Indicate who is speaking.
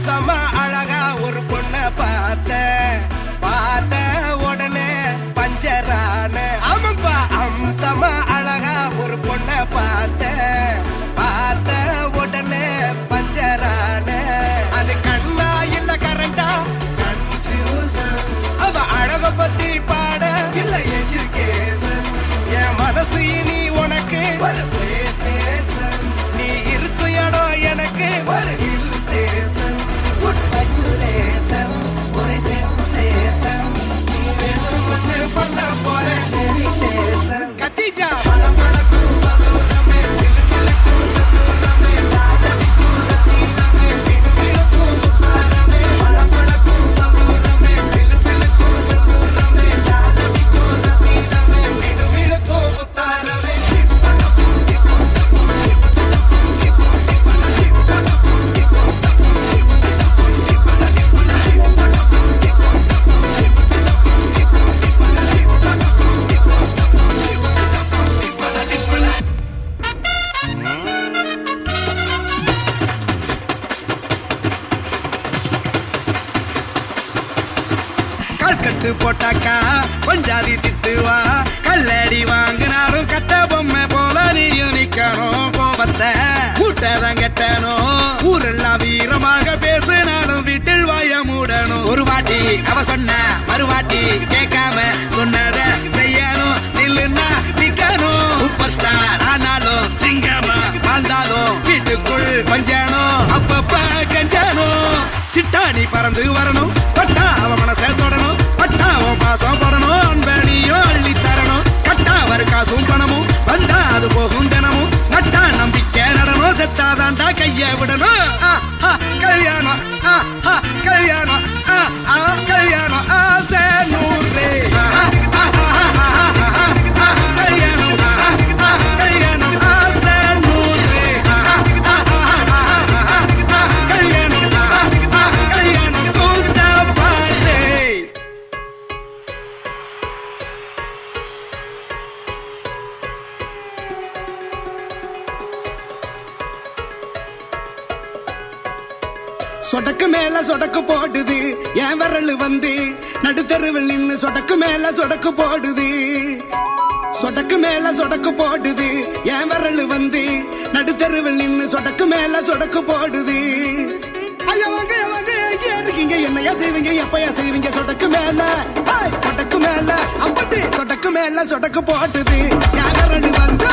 Speaker 1: அம்சமா அழகா ஒரு பொண்ண பார்த்த உடனே பஞ்சரான. ஆமாப்பா, அம்சமா அழகா ஒரு பொண்ண பார்த்த உடனே பஞ்சரான. அது கண்ணா இல்ல கரண்டா கன்ஃபியூசன். அவ அழக பத்தி பாட இல்ல எஜுகேஷன். என் மனசு இனி உனக்கு ஒரு பிளே ஸ்டேஷன். நீ இருக்கு இடம் எனக்கு ஒரு ஹில் ஸ்டேஷன். குட் ரெகுலேஷன் ஒரு சென்சேஷன். நீ வேணும் வந்து பண்ண போற டெலிடேஷன். கத்திஜா மனம் மணக்கும் மதுரமே சிலு சிலுக்கும் சதுரமே லாலடிக்கும் ரத்தினமே விண்விளக்கும் முத்தாரமே. மனம் மணக்கும் மதுரமே சிலு சிலுக்கும் சதுரமே லாலடிக்கும் ரத்தினமே விண்விளக்கும் முத்தாரமே. கட்டு போட்டாக்கா கொஞ்சாதி திட்டுவா. கல்லடி வாங்கினாலும் கட்ட பொம்மை போல நீயும் நிக்கணும். கோபத்தை கூட்டதான் கெட்டணும். ஊரெல்லாம் வீரமாக பேசினாலும் வீட்டில் வாய மூடணும். ஒரு வாட்டி அவ சொன்ன மறுவாட்டி கேட்காம சொன்னத செய்யணும். நில்லுன்னா நிக்கணும். சூப்பர் ஸ்டார் ஆனாலும் சிங்கமா வாழ்ந்தாலும் வீட்டுக்குள் பஞ்சணும். அப்பப்ப கஞ்சணும். சிட்டாணி பறந்து வரணும். பட்டா அவ மனசை தொடணும். பட்டாவும் பாசம் படணும். அன்பனியும் அள்ளி தரணும். கட்டா வரு காசும் பணமும் வந்தா அது போகும் தினமும். நட்டா நம்பிக்கை நடணும். செத்தாதான்டா கைய விடணும். கல்யாணம் கல்யாணம் கல்யாணம் ஆசை நூறு. கல்யாணம் கல்யாணம் ஆசை நூறு. கல்யாணம் கல்யாணம் கூத்த பாட்டு. சொடக்கு மேல சொடக்கு போடுது என் விரல் வந்து நடுத்தருவில் நின்னு. சொடக்கு மேல சொடக்கு போடுது. சொடக்கு மேல சொடக்கு போடுது என் விரல் வந்து நடுத்தருவில் நின்னு. சொடக்கு மேல சொடக்கு போடுது. ஐயா வாங்க வாங்க எங்க இருக்கீங்க? என்னையா செய்வீங்க? எப்பயா செய்வீங்க? சொடக்கு மேல சொடக்கு மேல அப்படி சொடக்கு மேல சொடக்கு போடுது என் விரல் வந்து